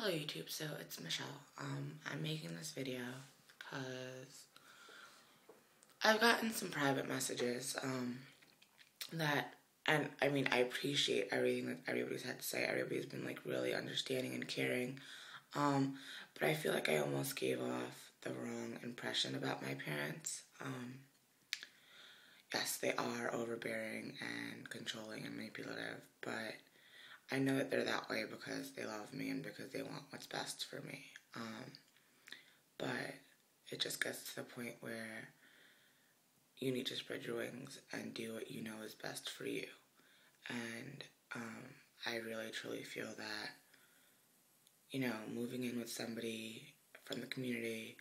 Hello YouTube, so it's Michelle. I'm making this video because I've gotten some private messages that, and I mean, I appreciate everything that everybody's had to say. Everybody's been like really understanding and caring, but I feel like I almost gave off the wrong impression about my parents. Yes, they are overbearing and controlling and manipulative, but I know that they're that way because they love me and because they want what's best for me. But it just gets to the point where you need to spread your wings and do what you know is best for you. And I really truly feel that, moving in with somebody from the community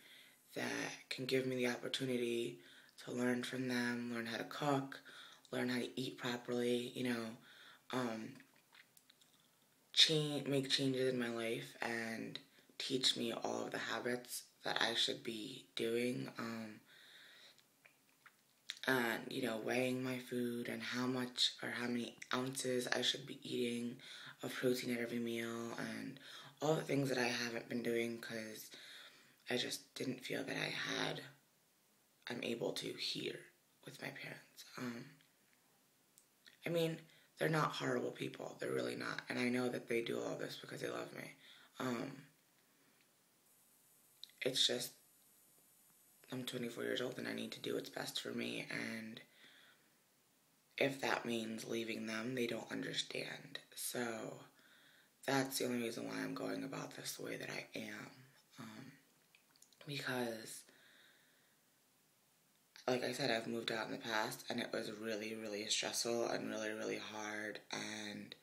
that can give me the opportunity to learn from them, learn how to cook, learn how to eat properly, make changes in my life and teach me all of the habits that I should be doing, and weighing my food and how much or how many ounces I should be eating of protein at every meal, and all the things that I haven't been doing because I just didn't feel that I'm able to here with my parents. I mean, they're not horrible people. They're really not. And I know that they do all this because they love me. It's just, I'm 24 years old and I need to do what's best for me. And if that means leaving them, they don't understand. So that's the only reason why I'm going about this the way that I am. Because, like I said, I've moved out in the past and it was really, really stressful and really, really hard. And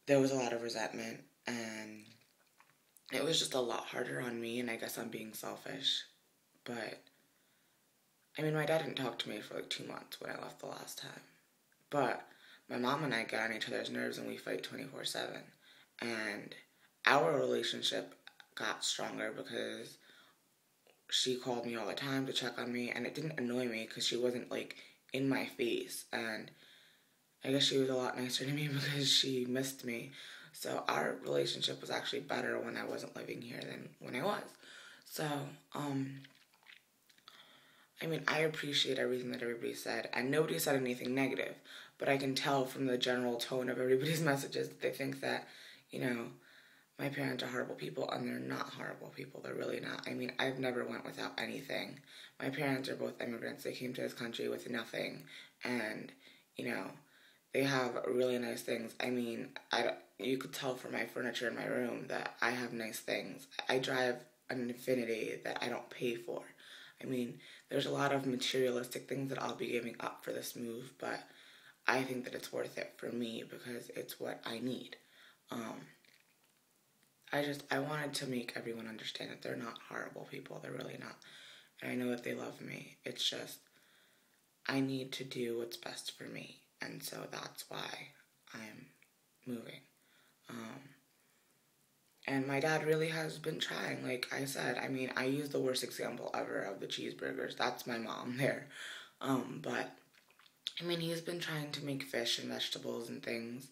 there was a lot of resentment and it was just a lot harder on me, and I guess I'm being selfish. But, I mean, my dad didn't talk to me for like 2 months when I left the last time. But my mom and I get on each other's nerves and we fight 24/7. And our relationship got stronger because she called me all the time to check on me, and it didn't annoy me because she wasn't like in my face. And I guess she was a lot nicer to me because she missed me. So our relationship was actually better when I wasn't living here than when I was. So, I mean, I appreciate everything that everybody said, and nobody said anything negative, but I can tell from the general tone of everybody's messages that they think that, my parents are horrible people, and they're not horrible people. They're really not. I mean, I've never went without anything. My parents are both immigrants. They came to this country with nothing, and, they have really nice things. I mean, you could tell from my furniture in my room that I have nice things. I drive an Infiniti that I don't pay for. I mean, there's a lot of materialistic things that I'll be giving up for this move, but I think that it's worth it for me because it's what I need. I wanted to make everyone understand that they're not horrible people. They're really not. And I know that they love me. It's just, I need to do what's best for me. And so that's why I'm moving. And my dad really has been trying, like I said. I mean, I use the worst example ever of the cheeseburgers. That's my mom there. But, I mean, he's been trying to make fish and vegetables and things,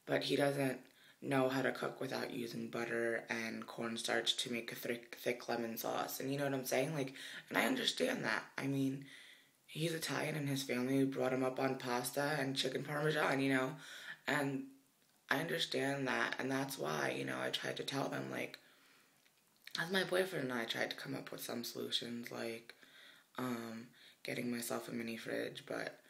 but he doesn't know how to cook without using butter and cornstarch to make a thick lemon sauce. And you know what I'm saying? Like, and I understand that. I mean, he's Italian and his family brought him up on pasta and chicken parmesan, and I understand that, and that's why, I tried to tell them, like, as my boyfriend and I tried to come up with some solutions, like, getting myself a mini fridge, but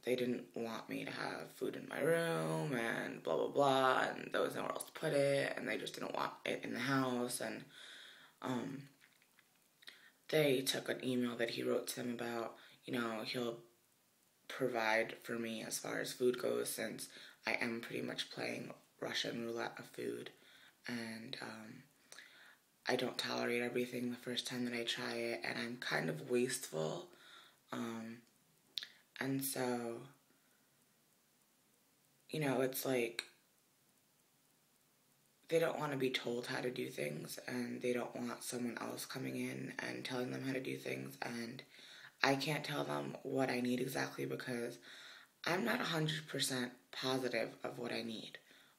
they didn't want me to have food in my room, and blah, blah, blah, and there was nowhere else to put it, and they just didn't want it in the house, and, they took an email that he wrote to them about, he'll provide for me as far as food goes, since I am pretty much playing Russian roulette of food, and I don't tolerate everything the first time that I try it, and I'm kind of wasteful, and so, it's like, they don't want to be told how to do things, and they don't want someone else coming in and telling them how to do things, and I can't tell them what I need exactly because I'm not 100% positive of what I need.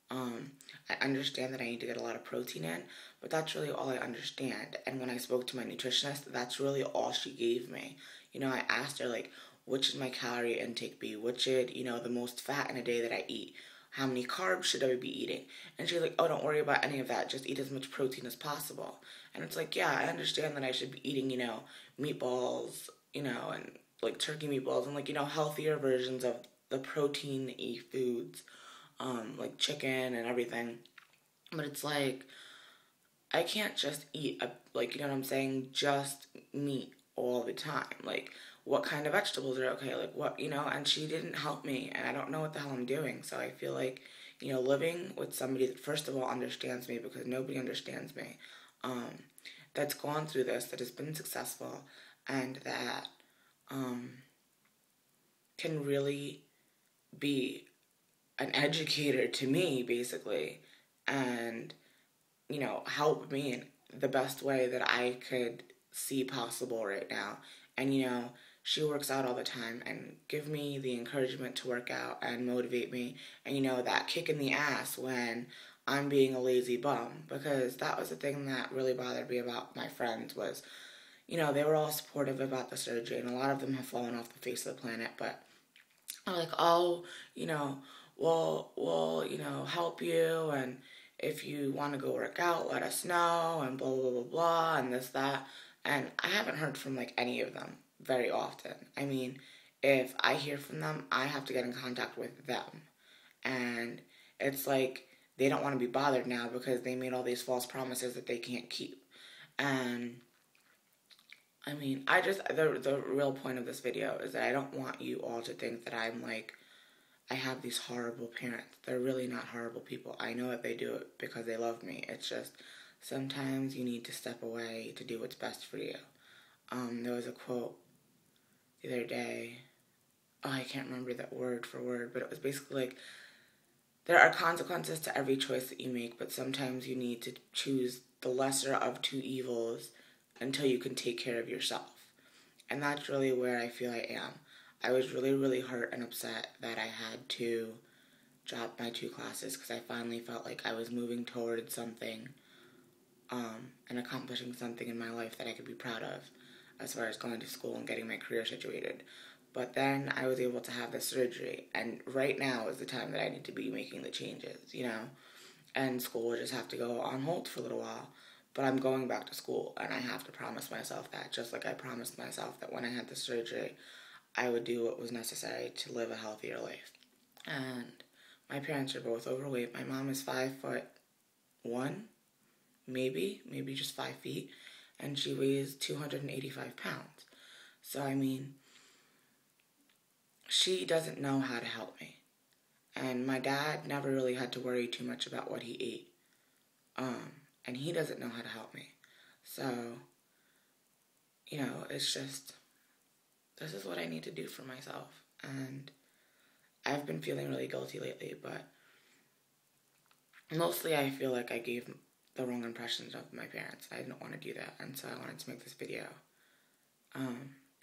I understand that I need to get a lot of protein in, but that's really all I understand. And when I spoke to my nutritionist, that's really all she gave me. I asked her, like, what should my calorie intake be? What should, the most fat in a day that I eat? How many carbs should I be eating? And she's like, oh, don't worry about any of that. Just eat as much protein as possible. And it's like, yeah, I understand that I should be eating, meatballs, and like turkey meatballs and like, healthier versions of the protein-y foods, like chicken and everything. But it's like, I can't just eat, like, you know what I'm saying, just meat all the time. Like, what kind of vegetables are okay? Like, what, and she didn't help me, and I don't know what the hell I'm doing. So I feel like, living with somebody that, first of all, understands me, because nobody understands me, that's gone through this, that has been successful, and that can really be an educator to me, basically, and, help me in the best way that I could see possible right now. And, she works out all the time and give me the encouragement to work out and motivate me. And, that kick in the ass when I'm being a lazy bum, because that was the thing that really bothered me about my friends was, they were all supportive about the surgery, and a lot of them have fallen off the face of the planet, but I'm like, oh, we'll help you, and if you want to go work out, let us know, and blah, blah, blah, blah, and this, that. And I haven't heard from, like, any of them very often. I mean, if I hear from them, I have to get in contact with them. And it's like they don't want to be bothered now because they made all these false promises that they can't keep. And I mean, the real point of this video is that I don't want you all to think that I'm like, I have these horrible parents. They're really not horrible people. I know that they do it because they love me. It's just sometimes you need to step away to do what's best for you. There was a quote the other day. Oh, I can't remember that word for word, but it was basically like, there are consequences to every choice that you make, but sometimes you need to choose the lesser of two evils until you can take care of yourself. And that's really where I feel I am. I was really, really hurt and upset that I had to drop my 2 classes because I finally felt like I was moving towards something and accomplishing something in my life that I could be proud of as far as going to school and getting my career situated. But then I was able to have the surgery, and right now is the time that I need to be making the changes, and school will just have to go on hold for a little while. But I'm going back to school, and I have to promise myself that, just like I promised myself that when I had the surgery, I would do what was necessary to live a healthier life. And my parents are both overweight. My mom is 5'1", maybe just 5 feet, and she weighs 285 pounds. So, I mean, she doesn't know how to help me. And my dad never really had to worry too much about what he ate. And he doesn't know how to help me. So, it's just, this is what I need to do for myself. And I've been feeling really guilty lately, but mostly I feel like I gave the wrong impressions of my parents. I didn't want to do that, and so I wanted to make this video.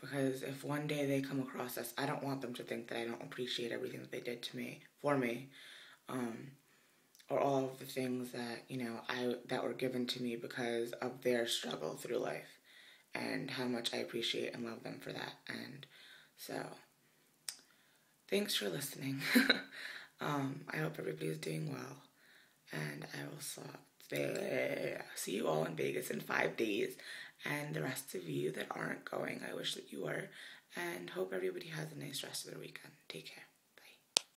Because if one day they come across this, I don't want them to think that I don't appreciate everything that they did to me, for me, or all of the things that, that were given to me because of their struggle through life, and how much I appreciate and love them for that. And so, thanks for listening. I hope everybody's doing well, and I will see you all in Vegas in 5 days, and the rest of you that aren't going, I wish that you were, and hope everybody has a nice rest of their weekend. Take care.